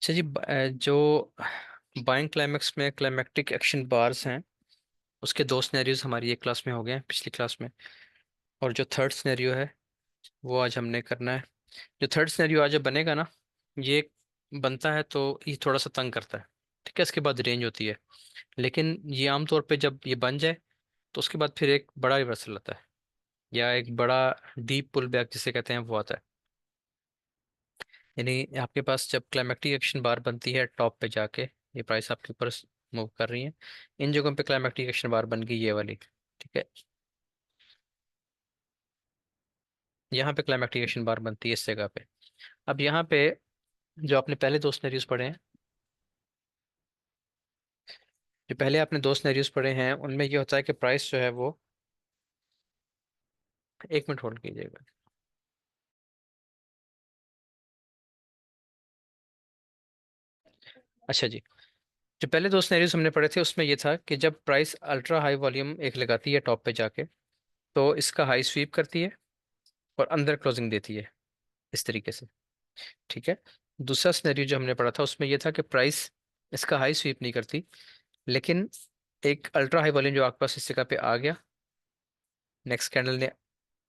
अच्छा जी, जो buying climax में क्लाइमेक्टिक एक्शन बार्स हैं उसके दो सिनेरियोज हमारी एक क्लास में हो गए हैं पिछली क्लास में। और जो थर्ड सिनेरियो है वो आज हमने करना है। जो थर्ड सिनेरियो आज जब बनेगा ना, ये बनता है तो ये थोड़ा सा तंग करता है। ठीक है, इसके बाद रेंज होती है। लेकिन ये आमतौर पे जब ये बन जाए तो उसके बाद फिर एक बड़ा रिवर्सल आता है, या एक बड़ा डीप पुल बैक जिसे कहते हैं वो आता है। यानी आपके पास जब क्लाइमेक्टिक एक्शन बार बनती है टॉप पे जाके, ये प्राइस आपके ऊपर मूव कर रही है, इन जगहों पे क्लाइमेक्टिक एक्शन बार बन गई ये वाली। ठीक है, यहाँ पे क्लाइमेक्टिक एक्शन बार बनती है इस जगह पे। अब यहाँ पे जो आपने पहले दो सिनेरियोज पढ़े हैं, जो पहले आपने दो सिनेरियोज पढ़े हैं उनमें ये होता है कि प्राइस जो है वो, एक मिनट होल्ड कीजिएगा। अच्छा जी, जो पहले दो सिनेरियोज हमने पढ़े थे उसमें ये था कि जब प्राइस अल्ट्रा हाई वॉल्यूम एक लगाती है टॉप पे जाके, तो इसका हाई स्वीप करती है और अंदर क्लोजिंग देती है इस तरीके से। ठीक है, दूसरा सिनेरियो जो हमने पढ़ा था उसमें यह था कि प्राइस इसका हाई स्वीप नहीं करती, लेकिन एक अल्ट्रा हाई वॉल्यूम जो आपके पास इस जगह पे आ गया, नेक्स्ट कैंडल ने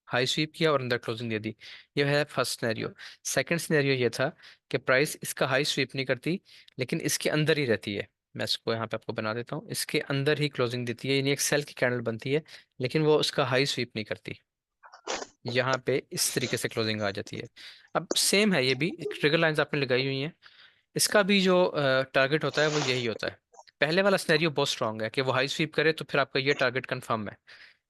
हाई स्वीप किया और अंदर क्लोजिंग दे दी। ये है फर्स्ट सिनेरियो। सेकंड सिनेरियो ये था कि प्राइस इसका हाई स्वीप नहीं करती, लेकिन इसके अंदर ही रहती है। मैं इसको यहाँ पे आपको बना देता हूँ, इसके अंदर ही क्लोजिंग देती है, यानी एक सेल की कैंडल बनती है, लेकिन वो उसका हाई स्वीप नहीं करती। यहाँ पे इस तरीके से क्लोजिंग आ जाती है। अब सेम है, ये भी ट्रिगर लाइंस आपने लगाई हुई हैं। इसका भी जो टारगेट होता है वो यही होता है। पहले वाला सिनेरियो बहुत स्ट्रांग है कि वो हाई स्वीप करे तो फिर आपका ये टारगेट कंफर्म है।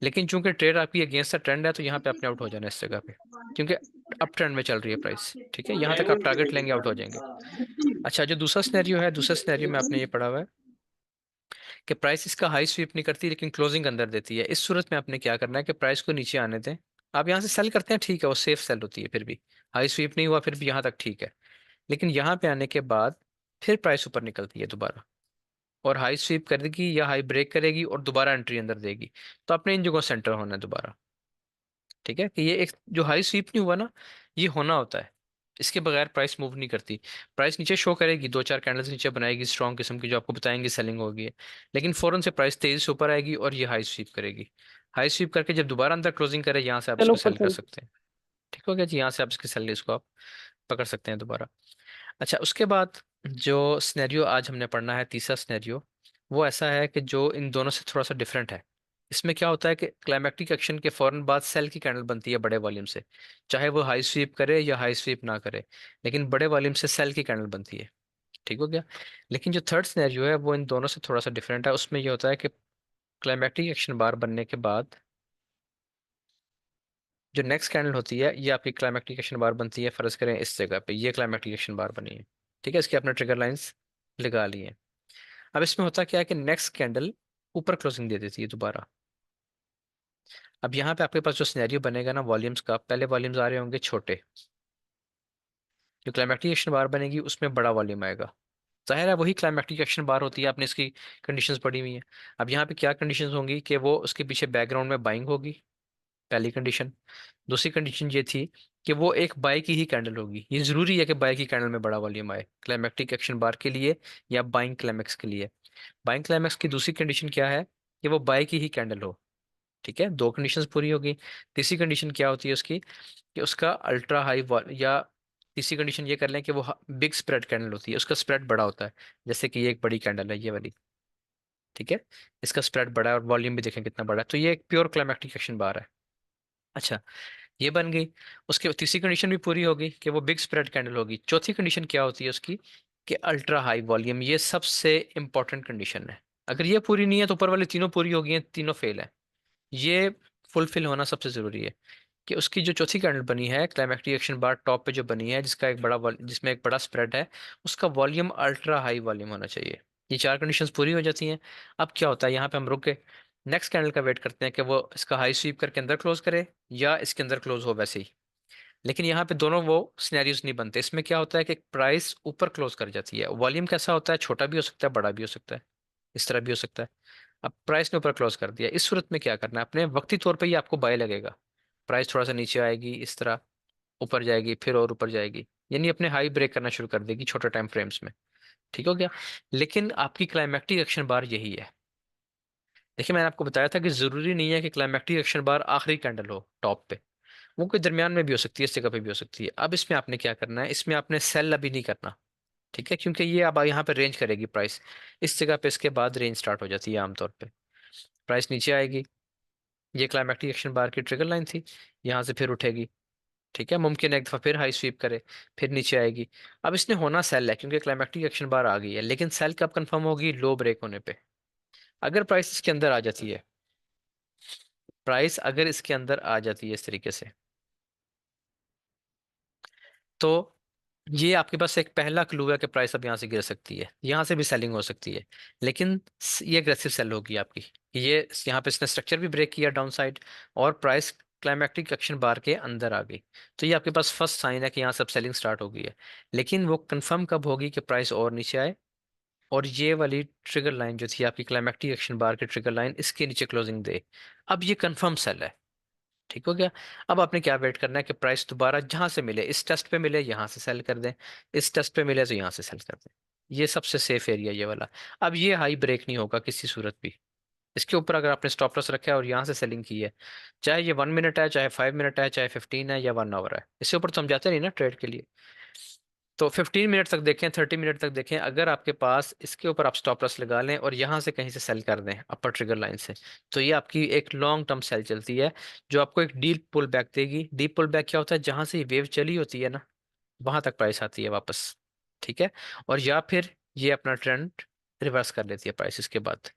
लेकिन चूंकि ट्रेड आपकी अगेंस्ट द ट्रेंड है तो यहाँ पे आपने आउट हो जाना है इस जगह पे, क्योंकि अप ट्रेंड में चल रही है प्राइस। ठीक है, यहाँ तक आप टारगेट लेंगे आउट हो जाएंगे। अच्छा, जो दूसरा सिनेरियो है, दूसरा सिनेरियो में आपने ये पढ़ा हुआ है कि प्राइस इसका हाई स्वीप नहीं करती लेकिन क्लोजिंग अंदर देती है। इस सूरत में आपने क्या करना है कि प्राइस को नीचे आने दें। आप यहाँ से सेल करते हैं, ठीक है, वो सेफ सेल होती है, फिर भी हाई स्वीप नहीं हुआ, फिर भी यहाँ तक ठीक है। लेकिन यहाँ पे आने के बाद फिर प्राइस ऊपर निकलती है दोबारा, और हाई स्वीप करेगी या हाई ब्रेक करेगी और दोबारा एंट्री अंदर देगी। तो आपने इन जगहों सेंटर होना है दोबारा। ठीक है, कि ये एक जो हाई स्वीप नहीं हुआ ना, ये होना होता है, इसके बगैर प्राइस मूव नहीं करती। प्राइस नीचे शो करेगी, दो चार कैंडल्स नीचे बनाएगी स्ट्रॉन्ग किस्म की जो आपको बताएंगे सेलिंग होगी, लेकिन फौरन से प्राइस तेजी से ऊपर आएगी और ये हाई स्वीप करेगी। हाई स्वीप करके जब दोबारा अंदर क्लोजिंग करे, यहाँ से आप चलो इसको ऊपर सेल कर चल। सकते हैं। ठीक हो गया जी, यहाँ से आप इसकी सेल इसको आप पकड़ सकते हैं दोबारा। अच्छा, उसके बाद जो स्नेरियो आज हमने पढ़ना है, तीसरा स्नेरियो, वो ऐसा है कि जो इन दोनों से थोड़ा सा डिफरेंट है। इसमें क्या होता है कि क्लाइमेक्टिक एक्शन के फौरन बाद सेल की कैंडल बनती है बड़े वॉल्यूम से, चाहे वो हाई स्वीप करे या हाई स्वीप ना करे, लेकिन बड़े वॉल्यूम से सेल की कैंडल बनती है। ठीक हो गया। लेकिन जो थर्ड सिनेरियो है वो इन दोनों से थोड़ा सा डिफरेंट है। उसमें ये होता है कि क्लाइमेक्टिक एक्शन बार बनने के बाद जो नेक्स्ट कैंडल होती है, ये आपकी क्लाइमेक्टिक एक्शन बार बनती है। फर्ज करें इस जगह पे ये क्लाइमेक्टिक एक्शन बार बनी है। ठीक है, इसकी आपने ट्रिगर लाइंस लगा ली है। अब इसमें होता क्या है कि नेक्स्ट कैंडल ऊपर क्लोजिंग दे देती है दोबारा। अब यहाँ पे आपके पास जो सिनेरियो बनेगा ना वॉल्यूम्स का, पहले वॉल्यूम्स आ रहे होंगे छोटे, जो क्लाइमेक्टिक एक्शन बार बनेगी उसमें बड़ा वॉल्यूम आएगा। जाहिर है वही क्लाइमेक्टिक एक्शन बार होती है, आपने इसकी कंडीशंस पढ़ी हुई हैं। अब यहाँ पे क्या कंडीशंस होंगी कि वो उसके पीछे बैकग्राउंड में बाइंग होगी, पहली कंडीशन। दूसरी कंडीशन ये थी कि वो एक बाय की ही कैंडल होगी। ये जरूरी है कि बाय की कैंडल में बड़ा वॉल्यूम आए क्लाइमेक्टिक एक्शन बार के लिए या बाइंग क्लाइमेक्स के लिए। बाइंग क्लाइमेक्स की दूसरी कंडीशन क्या है कि वो बाय की ही कैंडल हो। ठीक है, दो कंडीशंस पूरी होगी। तीसरी कंडीशन क्या होती है उसकी, कि उसका अल्ट्रा हाई, या तीसरी कंडीशन ये कर लें कि वो बिग स्प्रेड कैंडल होती है, उसका स्प्रेड बड़ा होता है। जैसे कि ये एक बड़ी कैंडल है ये वाली। ठीक है, इसका स्प्रेड बड़ा है और वॉल्यूम भी देखें कितना बड़ा है, तो ये एक प्योर क्लाइमेक्टिक एक्शन बार है। अच्छा, ये बन गई। उसके तीसरी कंडीशन भी पूरी होगी कि वो बिग स्प्रेड कैंडल होगी। चौथी कंडीशन क्या होती है उसकी, कि अल्ट्रा हाई वॉल्यूम। ये सबसे इंपॉर्टेंट कंडीशन है। अगर ये पूरी नहीं है तो ऊपर वाली तीनों पूरी होगी हैं, तीनों फेल है। ये फुलफिल होना सबसे जरूरी है कि उसकी जो चौथी कैंडल बनी है क्लाइमेक्टिक एक्शन बार टॉप पे जो बनी है, जिसका एक जिसमें एक बड़ा स्प्रेड है, उसका वॉल्यूम अल्ट्रा हाई वॉल्यूम होना चाहिए। ये चार कंडीशंस पूरी हो जाती हैं। अब क्या होता है, यहाँ पे हम रुक के नेक्स्ट कैंडल का वेट करते हैं कि वो इसका हाई स्वीप करके अंदर क्लोज करे या इसके अंदर क्लोज हो वैसे ही। लेकिन यहाँ पे दोनों वो सिनेरियोज नहीं बनते। इसमें क्या होता है कि प्राइस ऊपर क्लोज कर जाती है। वॉल्यूम कैसा होता है, छोटा भी हो सकता है बड़ा भी हो सकता है, इस तरह भी हो सकता है। अब प्राइस ने ऊपर क्लोज कर दिया, इस सूरत में क्या करना है, अपने वक्ती तौर पे ही आपको बाय लगेगा। प्राइस थोड़ा सा नीचे आएगी, इस तरह ऊपर जाएगी, फिर और ऊपर जाएगी। यानी अपने हाई ब्रेक करना शुरू कर देगी छोटे टाइम फ्रेम्स में। ठीक हो गया। लेकिन आपकी क्लाइमेक्टिक एक्शन बार यही है। देखिए मैंने आपको बताया था कि जरूरी नहीं है कि क्लाइमेक्टिक एक्शन बार आखिरी कैंडल हो टॉप पे, वो कोई दरमियान में भी हो सकती है, इस जगह पे भी हो सकती है। अब इसमें आपने क्या करना है, इसमें आपने सेल अभी नहीं करना। ठीक है, क्योंकि ये अब यहाँ पे रेंज करेगी प्राइस, इस जगह पे इसके बाद रेंज स्टार्ट हो जाती है आमतौर पे। प्राइस नीचे आएगी, ये क्लाइमेक्टिक एक्शन बार की ट्रिगर लाइन थी, यहाँ से फिर उठेगी। ठीक है, मुमकिन है एक दफा फिर हाई स्वीप करे, फिर नीचे आएगी। अब इसने होना सेल है क्योंकि क्लाइमेक्टिक एक्शन बार आ गई है, लेकिन सेल कब कंफर्म होगी, लो ब्रेक होने पे। अगर प्राइस इसके अंदर आ जाती है, प्राइस अगर इसके अंदर आ जाती है इस तरीके से, तो ये आपके पास एक पहला क्लू है कि प्राइस अब यहाँ से गिर सकती है, यहाँ से भी सेलिंग हो सकती है। लेकिन ये अग्रेसिव सेल होगी आपकी। ये यहाँ पे इसने स्ट्रक्चर भी ब्रेक किया डाउन साइड, और प्राइस क्लाइमेक्टिक एक्शन बार के अंदर आ गई। तो ये आपके पास फर्स्ट साइन है कि यहाँ सब सेलिंग स्टार्ट हो गई है। लेकिन वो कंफर्म कब होगी कि प्राइस और नीचे आए, और ये वाली ट्रिगर लाइन जो थी आपकी क्लाइमेक्टिक एक्शन बार की ट्रिगर लाइन, इसके नीचे क्लोजिंग दे। अब ये कंफर्म सेल है। ठीक हो गया। अब आपने क्या वेट करना है कि प्राइस दोबारा जहां से मिले, इस टेस्ट पे मिले यहाँ से सेल कर दें, इस टेस्ट पे मिले तो यहाँ से सेल कर दें। ये सबसे सेफ एरिया ये वाला। अब ये हाई ब्रेक नहीं होगा किसी सूरत भी। इसके ऊपर अगर आपने स्टॉप लॉस रखा है और यहाँ से सेलिंग की है, चाहे ये 1 मिनट है, चाहे 5 मिनट है, चाहे 15 है या 1 आवर है, इससे ऊपर तो हम जाते नहीं ना ट्रेड के लिए। तो 15 मिनट तक देखें, 30 मिनट तक देखें, अगर आपके पास इसके ऊपर आप स्टॉप लॉस लगा लें और यहाँ से कहीं से सेल कर दें अपर ट्रिगर लाइन से, तो ये आपकी एक लॉन्ग टर्म सेल चलती है, जो आपको एक डीप पुल बैक देगी। डीप पुल बैक क्या होता है, जहां से ये वेव चली होती है ना, वहां तक प्राइस आती है वापस। ठीक है, और या फिर ये अपना ट्रेंड रिवर्स कर लेती है प्राइस इसके बाद,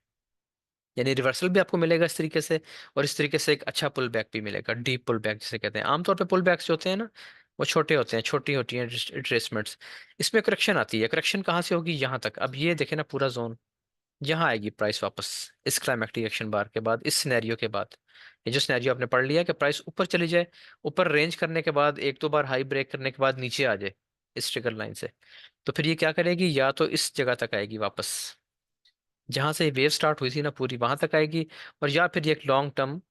यानी रिवर्सल भी आपको मिलेगा इस तरीके से, और इस तरीके से एक अच्छा पुल बैक भी मिलेगा, डीप पुल बैक जिसे कहते हैं। आमतौर पे पुल बैक्स जो होते हैं ना, वो छोटे होते हैं, छोटी होती हैं रिट्रेसमेंट्स। इसमें करेक्शन आती है, करेक्शन कहाँ से होगी, यहाँ तक। अब ये देखे ना पूरा जोन, यहाँ आएगी प्राइस वापस इस क्लाइमेक्टिक एक्शन बार के बाद, इस सिनेरियो के बाद। ये जो सिनेरियो आपने पढ़ लिया कि प्राइस ऊपर चली जाए, ऊपर रेंज करने के बाद एक दो बार हाई ब्रेक करने के बाद नीचे आ जाए इस ट्रिगर लाइन से, तो फिर ये क्या करेगी, या तो इस जगह तक आएगी वापस, जहां से वेव स्टार्ट हुई थी ना पूरी, वहां तक आएगी। और या फिर ये एक लॉन्ग टर्म,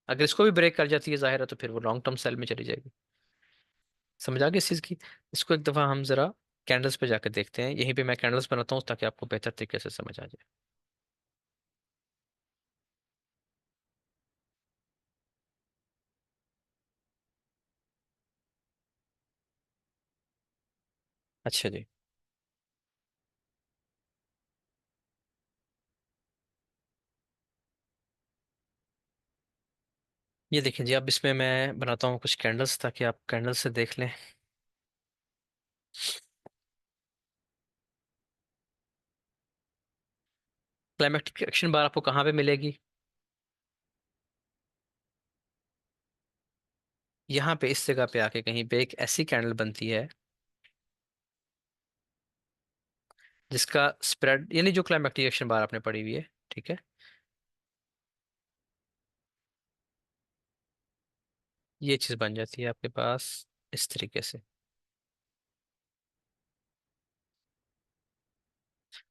अगर इसको भी ब्रेक कर जाती है जाहिर है, तो फिर वो लॉन्ग टर्म सेल में चली जाएगी। समझ आ गई इस चीज की। इसको एक दफा हम जरा कैंडल्स पे जाकर देखते हैं, यहीं पे मैं कैंडल्स बनाता हूँ ताकि आपको बेहतर तरीके से समझ आ जाए। अच्छा जी, ये देखिए जी, अब इसमें मैं बनाता हूँ कुछ कैंडल्स ताकि आप कैंडल्स से देख लें। क्लाइमेक्टिक एक्शन बार आपको कहाँ पे मिलेगी, यहाँ पे इस जगह पे आके कहीं पे एक ऐसी कैंडल बनती है जिसका स्प्रेड, यानी जो क्लाइमेक्टिक एक्शन बार आपने पढ़ी हुई है, ठीक है, ये चीज बन जाती है आपके पास इस तरीके से।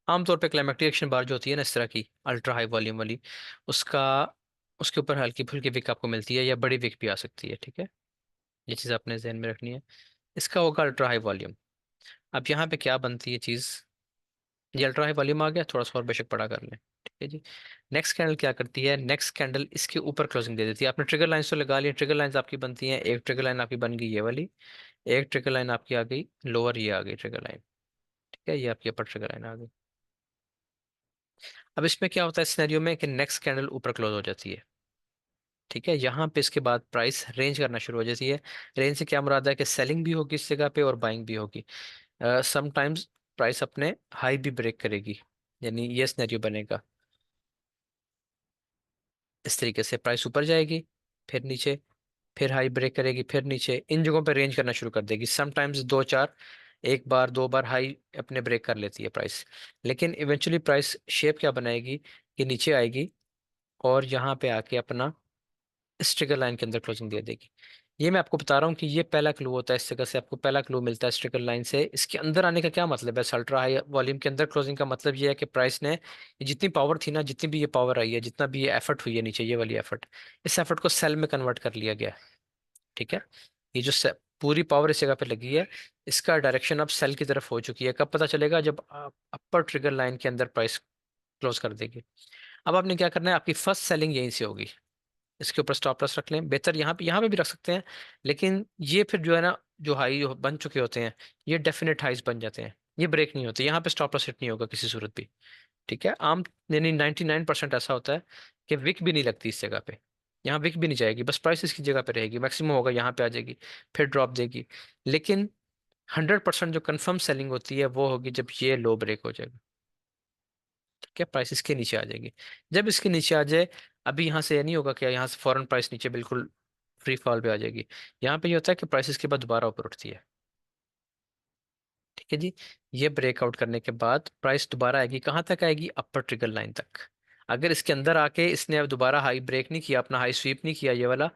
आमतौर पे क्लाइमेक्टिक एक्शन बार जो होती है ना इस तरह की अल्ट्रा हाई वॉल्यूम वाली, उसका, उसके ऊपर हल्की फुल्की विक आपको मिलती है, या बड़ी विक भी आ सकती है। ठीक है, ये चीज़ आपने जहन में रखनी है। इसका होगा अल्ट्रा हाई वॉल्यूम। अब यहाँ पे क्या बनती है चीज़, ये अल्ट्रा हाई वॉल्यूम आ गया, थोड़ा सा और बेशक पड़ा कर लें। ठीक है जी। नेक्स्ट कैंडल क्या करती है, नेक्स्ट कैंडल इसके ऊपर क्लोजिंग दे देती है। आपने ट्रिगर लाइंस तो लगा ली, ट्रिगर लाइंस आपकी बनती हैं, एक ट्रिगर लाइन आपकी बन गई ये वाली, एक ट्रिगर लाइन आपकी आ गई लोअर, ये आ गई ट्रिगर लाइन। ठीक है, ये आपकी अपर ट्रिगर लाइन आ गई। अब इसमें क्या होता है सिनेरियो में कि नेक्स्ट कैंडल ऊपर क्लोज हो जाती है। ठीक है, यहाँ पे इसके बाद प्राइस रेंज करना शुरू हो जाती है। रेंज से क्या मुराद है कि सेलिंग भी होगी इस जगह पे और बाइंग भी होगी। समटाइम्स प्राइस अपने हाई भी ब्रेक करेगी, यानी ये सिनेरियो बनेगा इस तरीके से, प्राइस ऊपर जाएगी, फिर नीचे, फिर हाई ब्रेक करेगी, फिर नीचे, इन जगहों पे रेंज करना शुरू कर देगी। समटाइम्स दो चार, एक बार दो बार हाई अपने ब्रेक कर लेती है प्राइस, लेकिन इवेंचुअली प्राइस शेप क्या बनाएगी कि नीचे आएगी और यहाँ पे आके अपना इस ट्रिगर लाइन के अंदर क्लोजिंग दे देगी। ये मैं आपको बता रहा हूँ कि ये पहला क्लू होता है, इस जगह से आपको पहला क्लू मिलता है इस ट्रिगर लाइन से। इसके अंदर आने का क्या मतलब है, अल्ट्रा हाई वॉल्यूम के अंदर क्लोजिंग का मतलब ये है कि प्राइस ने ये जितनी पावर थी ना, जितनी भी ये पावर आई है, जितना भी ये एफर्ट हुई है नीचे, ये वाली एफर्ट, इस एफर्ट को सेल में कन्वर्ट कर लिया गया है। ठीक है, ये जो पूरी पावर इस जगह पे लगी है, इसका डायरेक्शन अब सेल की तरफ हो चुकी है। कब पता चलेगा? जब अपर ट्रिगर लाइन के अंदर प्राइस क्लोज कर देगी। अब आपने क्या करना है, आपकी फर्स्ट सेलिंग यहीं से होगी। इसके ऊपर स्टॉप लॉस रख लें, बेहतर यहाँ पे भी रख सकते हैं, लेकिन ये फिर जो है ना, जो हाई बन चुके होते हैं, ये डेफिनेट हाइज बन जाते हैं, ये ब्रेक नहीं होते, यहाँ पे स्टॉप लॉस हिट नहीं होगा किसी सूरत भी। ठीक है, आम यानी 99% ऐसा होता है कि विक भी नहीं लगती इस जगह पे, यहाँ विक भी नहीं जाएगी, बस प्राइस इसकी जगह पे रहेगी, मैक्सिमम होगा यहाँ पे आ जाएगी, फिर ड्रॉप देगी। लेकिन 100% जो कंफर्म सेलिंग होती है वो होगी जब ये लो ब्रेक हो जाएगा। ठीक है, प्राइस इसके नीचे आ जाएगी। जब इसके नीचे आ जाए, अभी यहाँ से ये नहीं होगा कि यहाँ से फॉरेन प्राइस नीचे बिल्कुल फ्री फॉल पे आ जाएगी। यहाँ पे ये होता है कि प्राइस इसके बाद दोबारा ऊपर उठती है। ठीक है जी, ये ब्रेकआउट करने के बाद प्राइस दोबारा आएगी, कहाँ तक आएगी? अपर ट्रिगर लाइन तक। अगर इसके अंदर आके इसने अब दोबारा हाई ब्रेक नहीं किया, अपना हाई स्वीप नहीं किया ये वाला,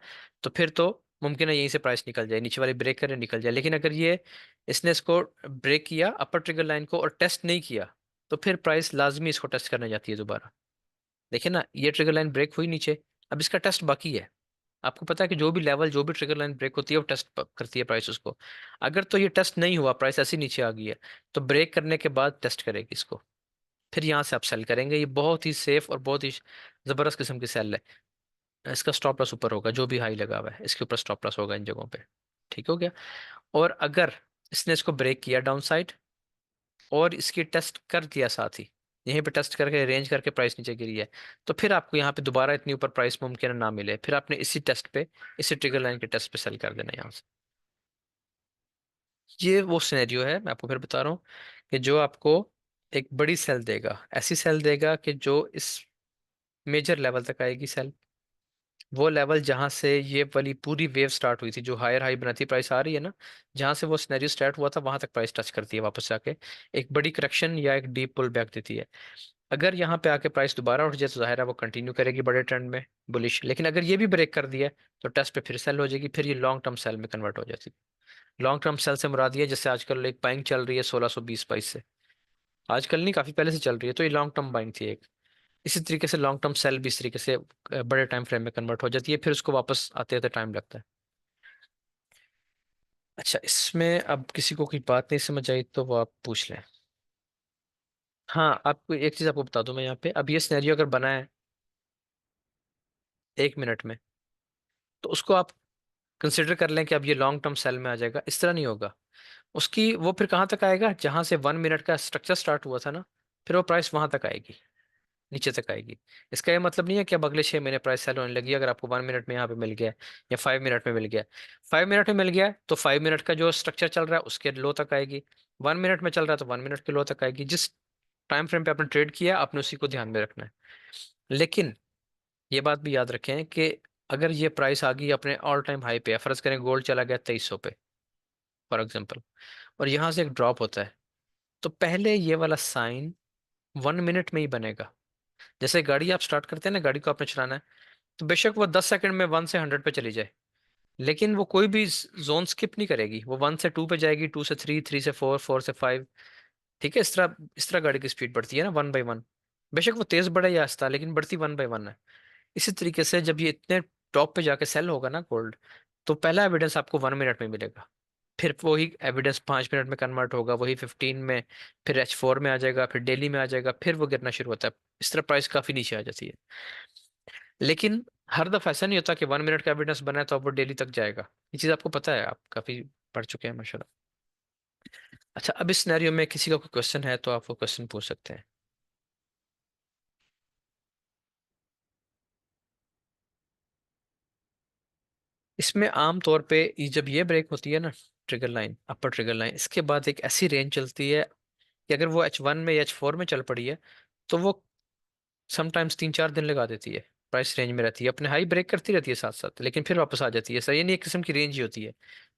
तो फिर तो मुमकिन है यहीं से प्राइस निकल जाए, नीचे वाली ब्रेक करे निकल जाए। लेकिन अगर ये इसने इसको ब्रेक किया अपर ट्रिगर लाइन को और टेस्ट नहीं किया, तो फिर प्राइस लाजमी इसको टेस्ट करने जाती है दोबारा। देखिए ना, ये ट्रिगर लाइन ब्रेक हुई नीचे, अब इसका टेस्ट बाकी है। आपको पता है कि जो भी लेवल, जो भी ट्रिगर लाइन ब्रेक होती है वो टेस्ट करती है प्राइस उसको। अगर तो ये टेस्ट नहीं हुआ, प्राइस ऐसी नीचे आ गई है, तो ब्रेक करने के बाद टेस्ट करेगी इसको, फिर यहाँ से आप सेल करेंगे। ये बहुत ही सेफ और बहुत ही जबरदस्त किस्म की सेल है। इसका स्टॉप लॉस ऊपर होगा, जो भी हाई लगा हुआ है इसके ऊपर स्टॉप लॉस होगा इन जगहों पे। ठीक हो गया। और अगर इसने इसको ब्रेक किया डाउन साइड और इसकी टेस्ट कर दिया साथ ही, यहीं पे टेस्ट करके रेंज करके प्राइस नीचे गिरी है, तो फिर आपको यहाँ पे दोबारा इतनी ऊपर प्राइस मुमकिन है ना मिले, फिर आपने इसी टेस्ट पे, इसी ट्रिगर लाइन के टेस्ट पे सेल कर देना यहाँ से। ये वो सिनेरियो है, मैं आपको फिर बता रहा हूँ, कि जो आपको एक बड़ी सेल देगा, ऐसी सेल देगा कि जो इस मेजर लेवल तक आएगी सेल, वो लेवल जहां से ये वाली पूरी वेव स्टार्ट हुई थी, जो हायर हाई बनाती प्राइस आ रही है ना, जहां से वो सिनेरियो स्टार्ट हुआ था वहां तक प्राइस टच करती है वापस जाके, एक बड़ी करेक्शन या एक डीप पुल बैक देती है। अगर यहाँ पे आके प्राइस दोबारा उठ जाए तो जाहिर है वो कंटिन्यू करेगी बड़े ट्रेंड में बुलिश, लेकिन अगर ये भी ब्रेक कर दिया तो टेस्ट पे फिर सेल हो जाएगी, फिर ये लॉन्ग टर्म सेल में कन्वर्ट हो जाती है। लॉन्ग टर्म सेल से मुराद ये है, जैसे आजकल एक बाइंग चल रही है 1620 प्राइस से, आजकल नहीं काफी पहले से चल रही है, तो ये लॉन्ग टर्म बाइंग थी एक। इसी तरीके से लॉन्ग टर्म सेल भी इस तरीके से बड़े टाइम फ्रेम में कन्वर्ट हो जाती है, फिर उसको वापस आते आते टाइम लगता है। अच्छा, इसमें अब किसी को कोई बात नहीं समझ आई तो वो आप पूछ लें। हाँ, आपको एक चीज आपको बता दूं मैं, यहाँ पे अब ये सिनेरियो अगर बना है 1 मिनट में, तो उसको आप कंसिडर कर लें कि अब ये लॉन्ग टर्म सेल में आ जाएगा, इस तरह नहीं होगा। उसकी वो फिर कहाँ तक आएगा, जहां से 1 मिनट का स्ट्रक्चर स्टार्ट हुआ था ना, फिर वो प्राइस वहां तक आएगी, नीचे तक आएगी। इसका ये मतलब नहीं है कि अब अगले 6 महीने प्राइस सेल होने लगी अगर आपको 1 मिनट में यहाँ पे मिल गया है, या 5 मिनट में मिल गया है। 5 मिनट में मिल गया है तो 5 मिनट का जो स्ट्रक्चर चल रहा है उसके लो तक आएगी। 1 मिनट में चल रहा है तो 1 मिनट के लो तक आएगी। जिस टाइम फ्रेम पे आपने ट्रेड किया आपने उसी को ध्यान में रखना है। लेकिन ये बात भी याद रखें कि अगर ये प्राइस आ गई अपने ऑल टाइम हाई पे, फर्ज करें गोल्ड चला गया 2300 पे फॉर एग्जाम्पल, और यहाँ से एक ड्रॉप होता है, तो पहले ये वाला साइन 1 मिनट में ही बनेगा। जैसे गाड़ी आप स्टार्ट करते हैं ना, गाड़ी को आपने चलाना है, तो बेशक वो 10 सेकंड में 1 से 100 पे चली जाए, लेकिन वो कोई भी जोन स्किप नहीं करेगी, वो 1 से 2 पे जाएगी, 2 से 3, 3 से 4, 4 से 5। ठीक है, इस तरह गाड़ी की स्पीड बढ़ती है ना, 1 बाई 1। बेशक वो तेज बढ़े या आहिस्ता, लेकिन बढ़ती 1 बाई 1 है। इसी तरीके से जब ये इतने टॉप पे जाके सेल होगा ना गोल्ड, तो पहला एविडेंस आपको 1 मिनट में मिलेगा, फिर वही एविडेंस 5 मिनट में कन्वर्ट होगा, वही 15 में, फिर H4 में आ जाएगा, फिर डेली में आ जाएगा, फिर वो गिरना शुरू होता है। इस तरह प्राइस काफी नीचे आ जाती है। लेकिन हर दफा ऐसा नहीं होता कि 1 मिनट का एविडेंस बना है तो अब वो डेली तक जाएगा। ये चीज आपको पता है, आप काफी पढ़ चुके हैं माशाल्लाह। अच्छा, अब इस सिनेरियो में किसी का कोई क्वेश्चन है तो आप वो क्वेश्चन पूछ सकते हैं। इसमें आम तौर पे जब ये ब्रेक होती है ना, ट्रिगर लाइन, अपर ट्रिगर लाइन, इसके बाद एक ऐसी रेंज चलती है कि अगर वो H1 में या H4 में चल पड़ी है, तो वो समटाइम्स 3-4 दिन लगा देती है, प्राइस रेंज में रहती है, अपने हाई ब्रेक करती रहती है साथ साथ, लेकिन फिर वापस आ जाती है। सर ये नहीं, एक किस्म की रेंज ही होती है।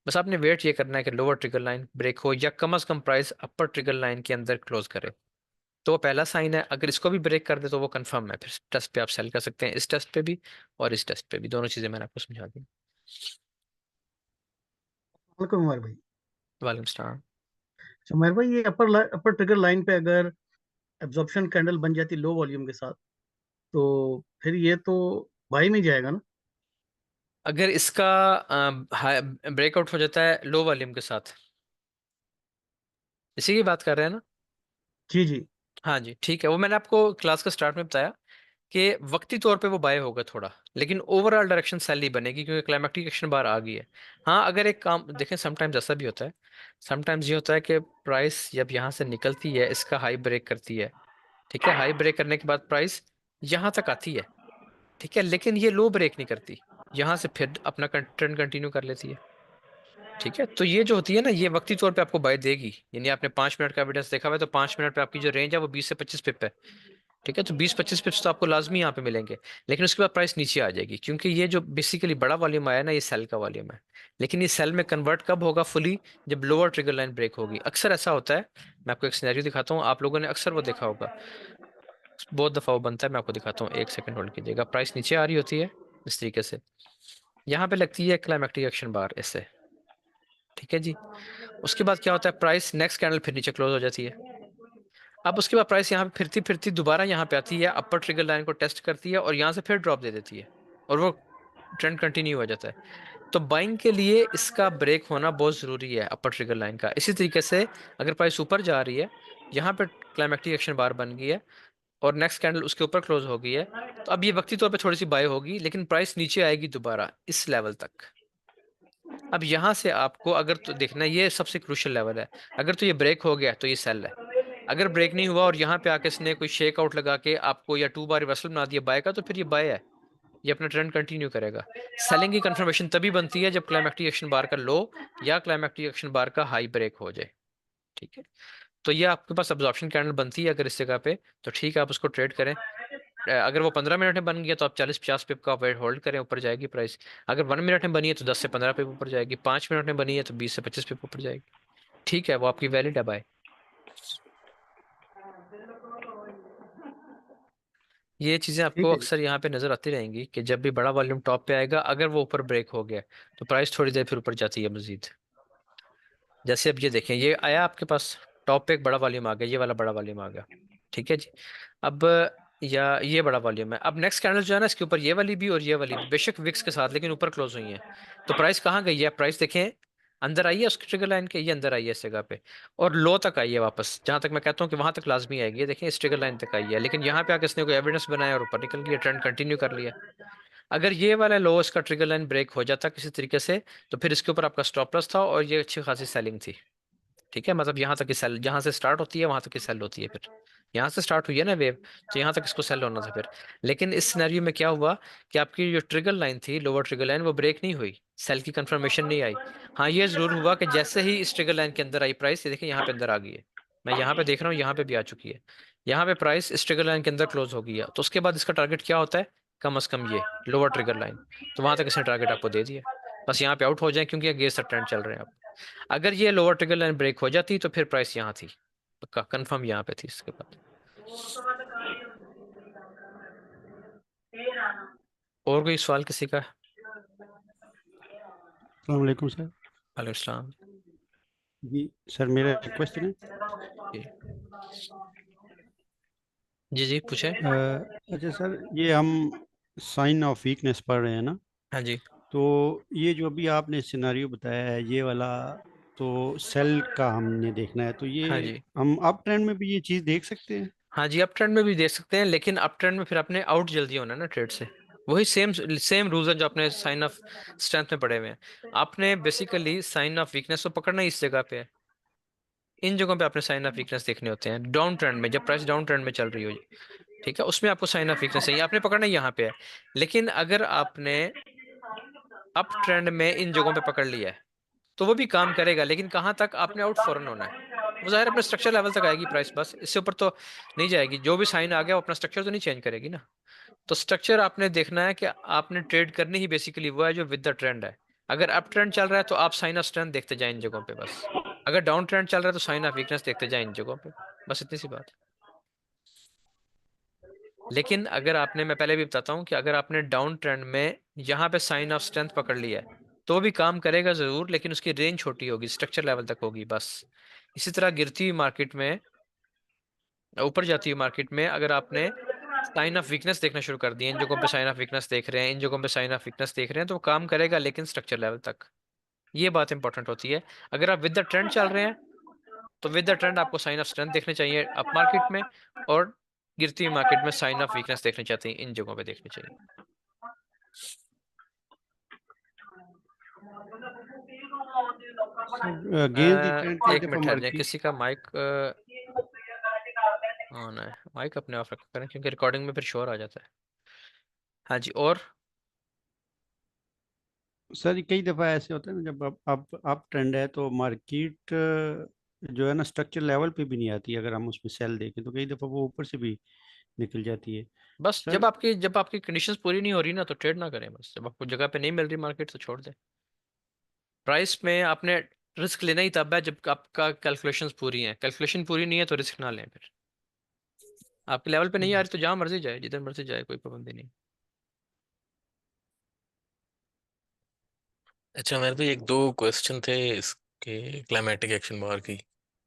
बस आपने वेट ये करना है कि लोअर ट्रिगर लाइन ब्रेक हो या कम से कम प्राइस अपर ट्रिगर लाइन के अंदर क्लोज करे, तो वो पहला साइन है। अगर इसको भी ब्रेक कर दे तो वो कंफर्म है, फिर टेस्ट पे आप सेल कर सकते हैं, इस टेस्ट पे भी और इस टेस्ट पे भी, दोनों चीजें मैंने आपको समझा दी। बिल्कुल उमर भाई। वालेकुम सलाम। अच्छा उमर भाई, ये अपर ट्रिगर लाइन पे अगर एब्जॉर्प्शन कैंडल बन जाती लो वॉल्यूम के साथ, तो फिर ये तो बाई में जाएगा ना? अगर इसका ब्रेकआउट हो जाता है लो वॉल्यूम के साथ, इसी की बात कर रहे हैं ना? जी जी। हाँ जी ठीक है, वो मैंने आपको क्लास के स्टार्ट में बताया कि वक्ती तौर पे वो बाय होगा थोड़ा, लेकिन ओवरऑल डायरेक्शन सेल नहीं बनेगी क्योंकि क्लाइमेक्टिक एक्शन बार आ गई है। हाँ अगर एक काम देखें, समटाइम्स ऐसा भी होता है, समटाइम्स ये होता है कि प्राइस जब यहाँ से निकलती है इसका हाई ब्रेक करती है, ठीक है, हाई ब्रेक करने के बाद प्राइस यहाँ तक आती है, ठीक है, लेकिन ये लो ब्रेक नहीं करती, यहाँ से फिर अपना ट्रेंड कंटिन्यू कर लेती है, ठीक है। तो ये जो होती है ना, ये वक्ती तौर पे आपको बाय देगी, यानी आपने 5 मिनट का एविडेंस देखा हुआ है तो 5 मिनट पे आपकी जो रेंज है वो 20 से 25 पिप है, ठीक है, तो 20-25 पिप्स तो आपको लाजमी यहाँ पे मिलेंगे, लेकिन उसके बाद प्राइस नीचे आ जाएगी क्योंकि ये जो बेसिकली बड़ा वॉल्यूम आया ना ये सेल का वॉल्यूम है, लेकिन ये सेल में कन्वर्ट कब होगा फुली, जब लोअर ट्रिगर लाइन ब्रेक होगी। अक्सर ऐसा होता है, मैं आपको एक सिनेरियो दिखाता हूँ, आप लोगों ने अक्सर वो देखा होगा, बहुत दफा वो बनता है, मैं आपको दिखाता हूँ, एक सेकंड होल्ड कीजिएगा, प्राइस नीचे आ रही होती है इस तरीके से, यहाँ पे लगती है क्लाइमेक्टिक एक्शन बार ऐसे, ठीक है जी। उसके बाद क्या होता है, प्राइस नेक्स्ट कैंडल फिर नीचे क्लोज हो जाती है। अब उसके बाद प्राइस यहाँ पे फिरती फिरती दोबारा यहाँ पे आती है, अपर ट्रिगर लाइन को टेस्ट करती है और यहाँ से फिर ड्रॉप दे देती है, और वो ट्रेंड कंटिन्यू हो जाता है। तो बाइंग के लिए इसका ब्रेक होना बहुत जरूरी है अपर ट्रिगर लाइन का। इसी तरीके से अगर प्राइस ऊपर जा रही है, यहाँ पे क्लाइमेक्टिक एक्शन बार बन गई है और नेक्स्ट कैंडल उसके ऊपर क्लोज हो गई है, तो अब ये वक्ती तौर पे थोड़ी सी बाय होगी, लेकिन प्राइस नीचे आएगी दोबारा इस लेवल तक। अब यहाँ से आपको अगर तो देखना है, ये सबसे क्रूशियल लेवल है, अगर तो ये ब्रेक हो गया तो ये सेल है, अगर ब्रेक नहीं हुआ और यहाँ पे आके इसने कोई शेक आउट लगा के आपको या 2 बार रिवर्सल बना दिया बाय का, तो फिर ये बाय है, ये अपना ट्रेंड कंटिन्यू करेगा। सेलिंग की कंफर्मेशन तभी बनती है जब क्लाइमेक्टिक एक्शन बार का लो या क्लाइमेक्टिक एक्शन बार का हाई ब्रेक हो जाए, ठीक है। तो ये आपके पास अब्जॉर्प्शन कैंडल बनती है अगर इस जगह पे, तो ठीक है आप उसको ट्रेड करें। अगर वो 15 मिनट में बन गया तो आप 40-50 पिप का वेट होल्ड करें, ऊपर जाएगी प्राइस। अगर 1 मिनट में बनी है तो 10 से 15 पिप ऊपर जाएगी, 5 मिनट में बनी है तो 20 से 25 पिप ऊपर जाएगी, ठीक है, वो आपकी वैलिड है बाय। ये चीजें आपको ठीक है जी। अक्सर यहाँ पे नजर आती रहेंगी कि जब भी बड़ा वॉल्यूम टॉप पे आएगा, अगर वो ऊपर ब्रेक हो गया तो प्राइस थोड़ी देर फिर ऊपर जाती है मजीद। जैसे अब ये देखें, ये आया आपके पास टॉप पे एक बड़ा वॉल्यूम आ गया, ये वाला बड़ा वॉल्यूम आ गया, ठीक है जी। अब या ये बड़ा वॉल्यूम है, अब नेक्स्ट कैंडल जो है ना इसके ऊपर ये वाली भी और ये वाली भी बेशक विक्स के साथ लेकिन ऊपर क्लोज हुई है, तो प्राइस कहाँ गई है, प्राइस देखें अंदर आई है उसकी ट्रिगर लाइन के, ये अंदर आई है इस जगह पे और लो तक आई है वापस, जहां तक मैं कहता हूँ कि वहां तक लाजमी आएगी, ये देखें इस ट्रिगर लाइन तक आई है, लेकिन यहाँ पे आके इसने कोई एविडेंस बनाया और ऊपर निकल गया, ट्रेंड कंटिन्यू कर लिया। अगर ये वाला लो इसका ट्रिगर लाइन ब्रेक हो जाता किसी तरीके से, तो फिर इसके ऊपर आपका स्टॉप लॉस था और ये अच्छी खासी सेलिंग थी, ठीक है, मतलब यहाँ तक की सेल, जहाँ से स्टार्ट होती है वहां तक की सेल होती है, फिर यहाँ से स्टार्ट हुई है ना वेव, तो यहाँ तक इसको सेल होना था फिर। लेकिन इस सिनेरियो में क्या हुआ कि आपकी जो ट्रिगर लाइन थी, लोअर ट्रिगर लाइन, वो ब्रेक नहीं हुई, सेल की कंफर्मेशन नहीं आई। हाँ ये जरूर हुआ कि जैसे ही इस ट्रिगर लाइन के अंदर आई प्राइस, ये देखिए यहाँ पे अंदर आ गई है, मैं यहाँ पे देख रहा हूँ यहाँ पे भी आ चुकी है, यहाँ पे प्राइस इस ट्रिगर लाइन के अंदर क्लोज हो गई है, तो उसके बाद इसका टारगेट क्या होता है, कम अज कम ये लोअर ट्रिगर लाइन, तो वहां तक इसने टारगेट आपको दे दिया, बस यहाँ पे आउट हो जाए क्योंकि अगेंस्ट ट्रेंड चल रहे हैं। अगर ये लोअर ट्रिगर लाइन ब्रेक हो जाती तो फिर प्राइस यहाँ थी, पक्का कंफर्म यहाँ पे थी इसके बाद। और कोई सवाल किसी का? अस्सलाम वालेकुम सर। वालेकुम सलाम। जी सर, मेरा एक क्वेश्चन है। जी जी जी पूछे। अच्छा सर, ये हम साइन ऑफ वीकनेस पढ़ रहे हैं ना, हाँ जी तो ये जो अभी आपने सिनारियो बताया है ये वाला, तो सेल का हमने देखना है, तो ये हाँ जी हम अप ट्रेंड में भी ये चीज़ देख सकते हैं? हाँ जी, अप ट्रेंड में भी देख सकते हैं, लेकिन अप ट्रेंड में फिर आपने आउट जल्दी होना है ना ट्रेड से, वही सेम सेम रूल्स हैं जो आपने साइन ऑफ स्ट्रेंथ में पढ़े हुए हैं। आपने बेसिकली साइन ऑफ वीकनेस तो पकड़ना ही इस जगह पे है, इन जगहों पे आपने साइन ऑफ वीकनेस देखने होते हैं, डाउन ट्रेंड में जब प्राइस डाउन ट्रेंड में चल रही हो, ठीक है, उसमें आपको साइन ऑफ वीकनेस चाहिए, आपने पकड़ना ही यहाँ पे है। लेकिन अगर आपने अप ट्रेंड में इन जगहों पे पकड़ लिया है तो वो भी काम करेगा, लेकिन कहाँ तक, आपने आउट फॉरन होना है, वो जाहिर अपने स्ट्रक्चर लेवल तक आएगी प्राइस, बस इससे ऊपर तो नहीं जाएगी, जो भी साइन आ गया वो अपना स्ट्रक्चर तो नहीं चेंज करेगी ना। तो स्ट्रक्चर आपने देखना है कि आपने ट्रेड करनी ही बेसिकली वो है जो विद द ट्रेंड है। अगर अप ट्रेंड चल रहा है तो आप साइन ऑफ स्ट्रेंथ देखते जाए इन जगहों पे बस, अगर डाउन ट्रेंड चल रहा है तो साइन ऑफ वीकनेस देखते जाए इन जगहों पे, बस इतनी सी बात। लेकिन अगर आपने, मैं पहले भी बताता हूँ कि अगर आपने डाउन ट्रेंड में यहाँ पे साइन ऑफ स्ट्रेंथ पकड़ लिया है तो भी काम करेगा जरूर, लेकिन उसकी रेंज छोटी होगी, स्ट्रक्चर लेवल तक होगी बस। इसी तरह गिरती हुई मार्केट में, ऊपर जाती हुई मार्केट में अगर आपने साइन ऑफ वीकनेस देखना शुरू कर दिए, इन जगहों पे साइन ऑफ वीकनेस देख रहे हैं, इन जगहों पे साइन ऑफ वीकनेस देख रहे हैं, तो वो काम करेगा लेकिन स्ट्रक्चर लेवल तक। ये बात इंपॉर्टेंट होती है। अगर आप विद द ट्रेंड चल रहे हैं तो विद द ट्रेंड आपको साइन ऑफ स्ट्रेंथ देखने चाहिए अप मार्केट में, और गिरती हुई मार्केट में साइन ऑफ वीकनेस देखने चाहते हैं, इन जगहों पे देखनी चाहिए। अगेंस्ट द ट्रेंड कई एक दफा मिनट ठहर जाए, मार्केट। किसी का माइक ऑन है, माइक अपने ऑफ रखा करें क्योंकि रिकॉर्डिंग में फिर शोर आ जाता है। हाँ जी, और सर कई दफा ऐसे होता है ना, जब आप ट्रेंड है तो मार्केट जो है ना स्ट्रक्चर लेवल पे भी नहीं आती, अगर हम उसमें सेल देखें तो कई दफा वो ऊपर से भी निकल जाती है बस सर। जब आपकी कंडीशंस पूरी नहीं हो रही ना तो ट्रेड ना करें। बस जब आपको जगह पे नहीं मिल रही मार्केट तो छोड़ दें। प्राइस में आपने रिस्क लेना ही तब है जब आपका कैलकुलेशंस पूरी हैं, कैलकुलेशन पूरी नहीं है तो रिस्क ना लें। फिर आपके लेवल पे नहीं आ रही तो जहां मर्जी जाए, जिधर मर्जी जाए, कोई पाबंदी नहीं। अच्छा, मेरे पे एक दो क्वेश्चन थे इसके क्लाइमेटिक एक्शन बार की।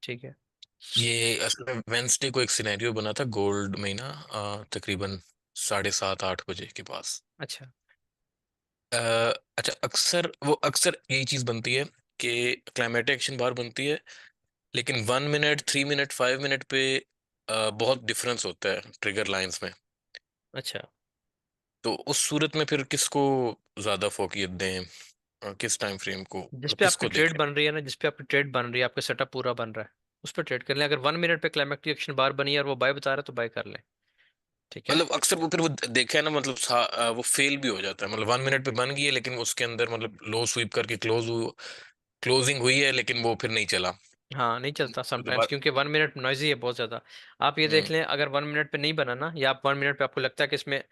ठीक है। ये असल में वेंसडे को एक सिनेरियो बना था गोल्ड में ना, तकरीबन 7:30-8 बजे के पास। अच्छा। अ, अच्छा, अक्सर यही चीज बनती है कि क्लाइमेटिक एक्शन बार बनती है, लेकिन 1 मिनट, 3 मिनट, 5 मिनट पे बहुत डिफरेंस होता है ट्रिगर लाइंस में। अच्छा, तो उस सूरत में फिर किसको ज्यादा फोकियत दें, किस टाइम फ्रेम को, जिस मतलब पे आपकी किसको ट्रेड देखें? बन रही है ना, जिस पे आपकी ट्रेड बन रही है, आपका सेटअप पूरा बन रहा है, उस पर ट्रेड कर लें। अगर 1 मिनट पे क्लाइमेक्टिक एक्शन बार बनी है और वो बाय बता रहा है तो बाय कर लें। ठीक है। मतलब अक्सर वो फिर वो देखा है ना, मतलब वो फेल भी हो जाता है। मतलब 1 मिनट पे बन गई है लेकिन उसके अंदर मतलब लो स्वीप करके क्लोजिंग हुई है, लेकिन वो फिर नहीं चला हाँ, नहीं चलता समटाइम्स दोबारा। क्योंकि 1 मिनट नॉइजी है बहुत ज्यादा। आप ये हम्म। देख लें, अगर 1 मिनट पे नहीं बना ना, या आप 1 मिनट पे आपको लगता है कि इसमें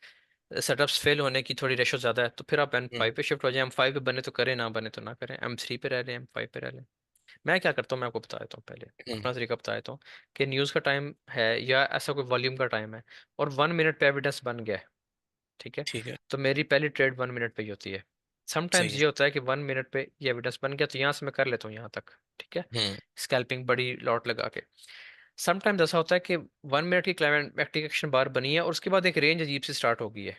सेटअप्स फेल होने की थोड़ी रेशो ज्यादा है, तो फिर आप एम हम्म। फाइव पे शिफ्ट हो जाए। M5 पे बने तो करें, ना बने तो ना करें, M3 पे रह लें, M5 पे रह लें। मैं क्या करता हूँ, मैं आपको बता देता हूँ, पहले हम्म। अपना तरीका बता देता हूँ कि न्यूज़ का टाइम है या ऐसा कोई वॉल्यूम का टाइम है और 1 मिनट पे एविडेंस बन गया है, ठीक है, ठीक है। तो मेरी पहली ट्रेड 1 मिनट पे ही होती है। सही समटाइम्स है। ये होता है कि 1 मिनट पे ये एविडेंस बन गया तो यहाँ से मैं कर लेता हूँ यहाँ तक, ठीक है, हम्म। स्कैल्पिंग बड़ी लॉट लगा के। समटाइम्स ऐसा होता है कि 1 मिनट की क्लाइमेक्टिक एक्शन बार बनी है और उसके बाद एक रेंज अजीब सी स्टार्ट हो गई है,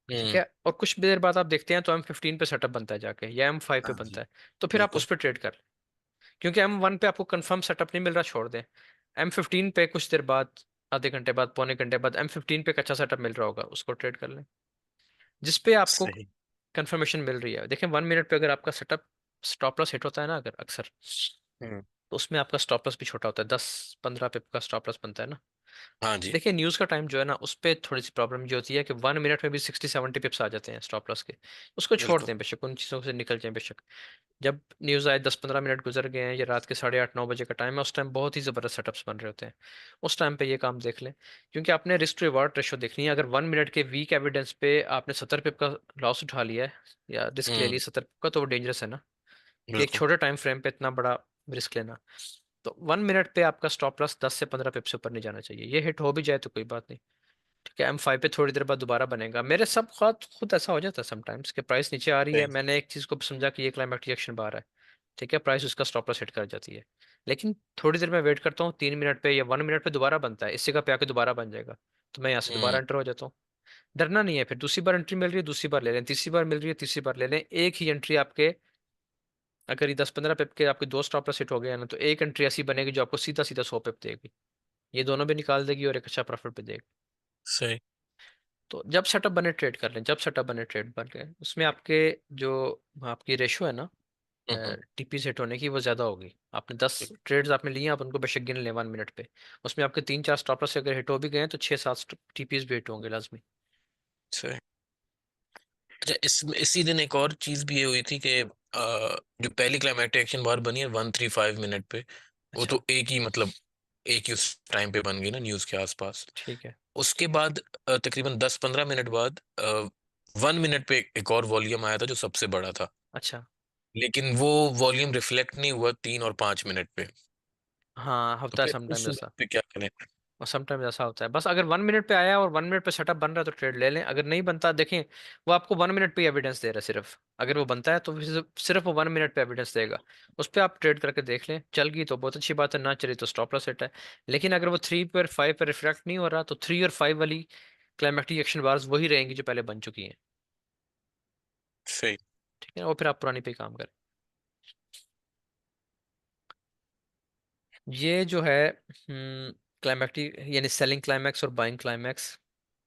ठीक हम्म। है, और कुछ देर बाद आप देखते हैं तो M15 पे सेटअप बनता है जाके, या M5 पे हाँ बनता जी। है, तो फिर आप बिल्कुल। उस पर ट्रेड कर लें। क्योंकि M1 पे आपको कंफर्म सेटअप नहीं मिल रहा, छोड़ दें। M15 पे कुछ देर बाद, आधे घंटे बाद, पौने घंटे बाद M15 पे एक अच्छा सेटअप मिल रहा होगा, उसको ट्रेड कर लें। जिस पे आपको सही। कंफर्मेशन मिल रही है, देखें 1 मिनट पे अगर आपका सेटअप स्टॉप लॉस हिट होता है ना, अगर अक्सर, हम्म। तो उसमें आपका स्टॉप लॉस भी छोटा होता है, 10-15 पिप का स्टॉप लॉस बनता है ना। हाँ जी। देखिए न्यूज़ का टाइम जो है ना, उस पर थोड़ी सी प्रॉब्लम ये होती है कि 1 मिनट में भी 60-70 पिप्स आ जाते हैं स्टॉप लॉस के। उसको छोड़ बिल्कुल। दें बेशक, उन चीज़ों से निकल जाएं बेशक। जब न्यूज़ आए 10-15 मिनट गुजर गए हैं, या रात के 8:30-9 बजे का टाइम है, उस टाइम बहुत ही ज़बरदस्त सेटअप्स बन रहे होते हैं। उस टाइम पे ये काम देख लें, क्योंकि आपने रिस्क टू रिवार्ड रेशो देखनी है। अगर 1 मिनट के वीक एविडेंस पे आपने 70 पिप का लॉस उठा लिया है या रिस्क ले हम्म। लिया 70 पिप का, तो वो डेंजरस है ना, कि एक बिल्कुल। छोटे टाइम फ्रेम पे इतना बड़ा रिस्क लेना। तो 1 मिनट पे आपका स्टॉप लॉस 10 से 15 पिप से ऊपर नहीं जाना चाहिए। ये हिट हो भी जाए तो कोई बात नहीं, ठीक है। M5 पे थोड़ी देर बाद दोबारा बनेगा। मेरे सब खुद खुद ऐसा हो जाता है समटाइम्स कि प्राइस नीचे आ रही है, सही। मैंने एक चीज़ को समझा कि ये क्लाइमेक्टिक एक्शन बार है, ठीक है, प्राइस उसका स्टॉप लॉस हिट कर जाती है। लेकिन थोड़ी देर मैं वेट करता हूँ, 3 मिनट पे या 1 मिनट पे दोबारा बनता है, इससे का पे आके दोबारा बन जाएगा, तो मैं यहाँ से दोबारा हम्म। एंटर हो जाता हूँ। डरना नहीं है, फिर दूसरी बार एंट्री मिल रही है दूसरी बार ले लें, तीसरी बार मिल रही है तीसरी बार ले लें। एक ही एंट्री आपके, अगर ये 10-15 पिप के आपके दो स्टॉप लॉस हिट हो गए हैं ना, तो एक एंट्री ऐसी बनेगी जो आपको सीधा सीधा 100 पिप देगी, ये दोनों भी निकाल देगी और एक अच्छा प्रॉफिट भी देगी। सही। तो जब सेटअप बने ट्रेड कर लें, जब सेटअप बने ट्रेड बन गए, उसमें आपके जो आपकी रेशो है ना हम्म। टीपी सेट होने की, वो ज़्यादा होगी। आपने 10 ट्रेड्स आपने लिए, आप उनको बेशक गिन लें 1 मिनट पे, उसमें आपके 3-4 स्टॉप लॉस अगर हिट हो भी गए हैं तो 6-7 टीपीज भी हिट होंगे लाजमी। सही। अच्छा, इसी दिन एक और चीज भी ये हुई थी कि जो पहली क्लाइमेटिक एक्शन बार बनी है 135 मिनट पे, वो अच्छा, तो एक ही मतलब एक ही उस टाइम पे बन गई ना न्यूज के आसपास। ठीक है। उसके बाद तकरीबन 10-15 मिनट बाद 1 मिनट पे एक और वॉल्यूम आया था जो सबसे बड़ा था, अच्छा, लेकिन वो वॉल्यूम रिफ्लेक्ट नहीं हुआ 3 और 5 मिनट पे। हाँ तो होता है फिर उस समटाइम्स सूरत ऐसा। पे क्या करें? और समटाइम्स ऐसा होता है, बस अगर 1 मिनट पे आया और 1 मिनट पे सेटअप बन रहा है तो ट्रेड ले लें। अगर नहीं बनता, देखें वो आपको 1 मिनट पे एविडेंस दे रहा है सिर्फ, अगर वो बनता है तो सिर्फ वो 1 मिनट पे एविडेंस देगा, उस पर आप ट्रेड करके देख लें। चल गई तो बहुत अच्छी बात है, ना चली तो स्टॉप लॉस सेट है। लेकिन अगर वो 3 पर 5 पर रिफ्लेक्ट नहीं हो रहा, तो 3 और 5 वाली क्लाइमेक्टिक एक्शन बार्स वही रहेंगी जो पहले बन चुकी हैं, सही। ठीक है ना, और फिर आप पुरानी पे काम करें। ये जो है क्लाइमेक्टिक यानी सेलिंग क्लाइमैक्स और बाइंग क्लाइमैक्स,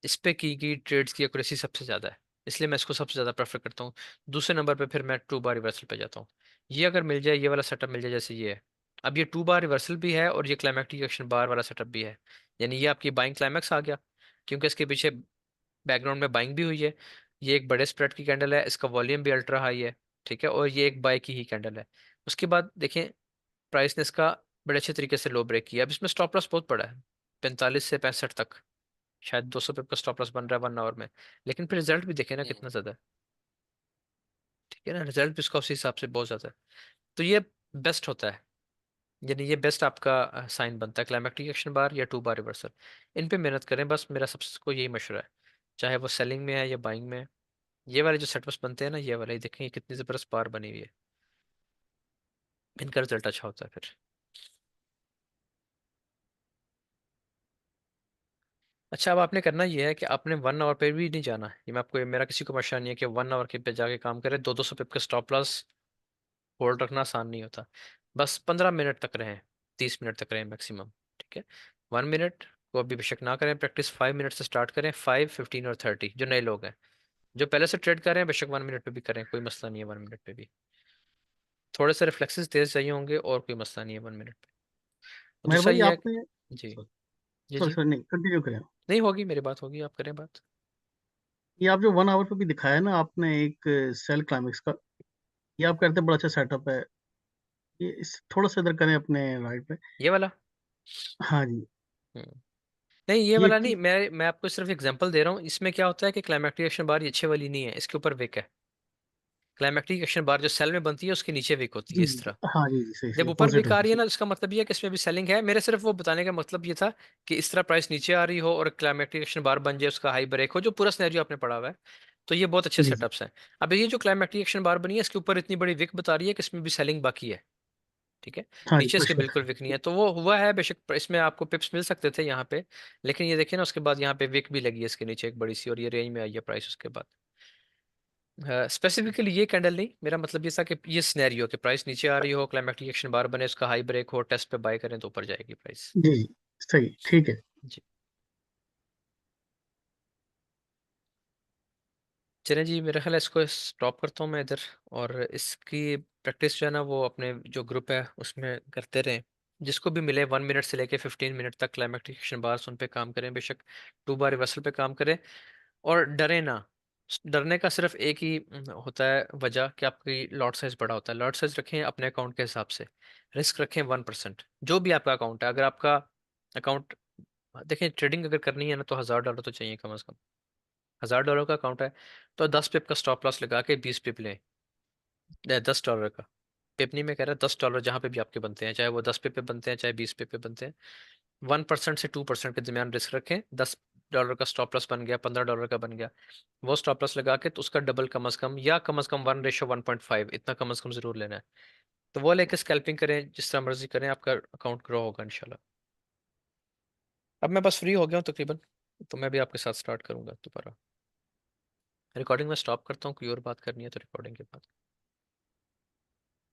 इस पे की गई ट्रेड्स की एक्यूरेसी सबसे ज़्यादा है, इसलिए मैं इसको सबसे ज़्यादा प्रेफर करता हूँ। दूसरे नंबर पे फिर मैं 2 बार रिवर्सल पे जाता हूँ। ये अगर मिल जाए, ये वाला सेटअप मिल जाए जैसे ये है, अब ये 2 बार रिवर्सल भी है और ये क्लाइमेक्टिक एक्शन बार वाला सेटअप भी है, यानी ये आपकी बाइंग क्लाइमैक्स आ गया, क्योंकि इसके पीछे बैकग्राउंड में बाइंग भी हुई है। ये एक बड़े स्प्रेड की कैंडल है, इसका वॉल्यूम भी अल्ट्रा हाई है, ठीक है, और ये एक बाय की ही कैंडल है। उसके बाद देखें प्राइस ने इसका बड़े अच्छे तरीके से लो ब्रेक किया। अब इसमें स्टॉप लॉस बहुत बड़ा है, 45 से 65 तक, शायद 200 पिप का स्टॉप लॉस बन रहा है 1 आवर में, लेकिन फिर रिजल्ट भी देखे ना हम्म, कितना ज्यादा है, ठीक है ना, रिजल्ट भी उसका उसी हिसाब से बहुत ज्यादा है। तो ये बेस्ट होता है, यानी ये बेस्ट आपका साइन बनता है, क्लाइमेक्टिक एक्शन बार या 2 बार रिवर्सल। इन पे मेहनत करें बस, मेरा सबको यही मशवरा है, चाहे वो सेलिंग में है या बाइंग में है। ये वाले जो सेटअप्स बनते हैं ना, ये वाले देखें ये कितनी जबरदस्त बार बनी हुई है, इनका रिजल्ट अच्छा होता है फिर। अच्छा, अब आपने करना ये है कि आपने 1 आवर पे भी नहीं जाना, ये मैं आपको, मेरा किसी को मशवरा नहीं है कि 1 आवर के पे जाके काम करे। 200 पिप का स्टॉप लॉस होल्ड रखना आसान नहीं होता, बस 15 मिनट तक रहें, 30 मिनट तक रहें मैक्सिमम, ठीक है। 1 मिनट को अभी बेशक ना करें प्रैक्टिस, 5 मिनट से स्टार्ट करें, 5, 15 और 30, जो नए लोग हैं। जो पहले से ट्रेड कर रहे हैं बेशक 1 मिनट पे भी करें, कोई मसला नहीं है 1 मिनट पे भी। थोड़े से रिफ्लेक्सेस तेज चाहिए होंगे और कोई मसला नहीं है 1 मिनट पे। और मेहर दूसरा भाई ये है आपने, जी, जी सॉरी जी, सॉरी नहीं, कंटिन्यू करें। नहीं होगी मेरी बात, होगी आप करें बात। ये आप जो 1 आवर पे भी दिखाया ना आपने एक सेल क्लाइमेक्स का, ये आप कहते हैं बड़ा अच्छा सेटअप है। ये इस थोड़ा सा इधर करें अपने राइट पे। ये वाला हाँ जी। हम्म, नहीं ये ये वाला नहीं, कि मैं आपको सिर्फ एग्जांपल दे रहा हूँ। इसमें क्या होता है कि क्लाइमेक्टिक एक्शन बार ये अच्छे वाली नहीं है, इसके ऊपर विक है। क्लाइमेक्टिक एक्शन बार जो सेल में बनती है उसके नीचे विक होती है जी इस जी तरह। हाँ जी जी, सही जब सही ऊपर अपोजिट विक आ होती रही है है। ना, इसका मतलब ये है कि इसमें भी सेलिंग है। मेरे सिर्फ वो बताने का मतलब ये था कि इस तरह प्राइस नीचे आ रही हो और क्लाइमेक्टिक एक्शन बार बन जाए, उसका हाई ब्रेक हो, जो पूरा सिनेरियो आपने पढ़ा हुआ है। तो ये बहुत अच्छे जी जी सेटअप्स हैं। अब ये जो क्लाइमेक्टिक एक्शन बार बनी है, इसके ऊपर इतनी बड़ी विक बता रही है कि इसमें भी सेलिंग बाकी है, ठीक है। हाँ जी नीचे इसके पुश है। बिल्कुल विक नहीं है, तो वो हुआ है बेशक, इसमें आपको पिप्स मिल सकते थे यहाँ पे, लेकिन ये देखिए ना उसके बाद यहाँ पे विक भी लगी है इसके नीचे एक बड़ी सी, और ये रेंज में आई है प्राइस उसके बाद। स्पेसिफिकली ये कैंडल नहीं, मेरा मतलब ये था कि ये सिनेरियो कि प्राइस नीचे आ रही हो, क्लाइमेक्टिक एक्शन बार बने, उसका हाई ब्रेक हो, टेस्ट पे बाय करें तो ऊपर जाएगी प्राइस। जी जी सही ठीक है। जी, चलें जी, मेरा ख्याल है इसको स्टॉप करता हूँ मैं इधर, और इसकी प्रैक्टिस जो है ना वो अपने जो ग्रुप है उसमें करते रहें। जिसको भी मिले 1 मिनट से लेके 15 मिनट तक क्लाइमेक्टिक एक्शन बार्स उन पे काम करें, बेशक 2 बार रिवर्सल पे काम करें, और डरे ना। डरने का सिर्फ एक ही होता है वजह कि आपकी लॉट साइज बड़ा होता है। लॉट साइज रखें अपने अकाउंट के हिसाब से, रिस्क रखें 1%, जो भी आपका अकाउंट है। अगर आपका अकाउंट, देखें ट्रेडिंग अगर करनी है ना तो $1000 तो चाहिए कम से कम। $1000 का अकाउंट है तो 10 पिप का स्टॉप लॉस लगा के 20 पिप लें, $10 का। पिप नहीं मैं कह रहा, $10 जहाँ पे भी आपके बनते हैं, चाहे वो 10 पिप पे बनते हैं चाहे 20 पिप पे बनते हैं, 1% से 2% के दरमियान रिस्क रखें। $10 का स्टॉप लॉस बन गया, $15 का बन गया, वो स्टॉप लॉस लगा के तो उसका डबल कम अज कम, या कम अज कम 1:1.5, इतना कम अज कम जरूर लेना है। तो वो लेके स्कैल्पिंग करें, जिस तरह मर्जी करें, आपका अकाउंट ग्रो होगा इंशाल्लाह। अब मैं बस फ्री हो गया हूँ तकरीबन, तो मैं भी आपके साथ स्टार्ट करूंगा दोबारा। रिकॉर्डिंग में स्टॉप करता हूँ, कोई और बात करनी है तो रिकॉर्डिंग के बाद।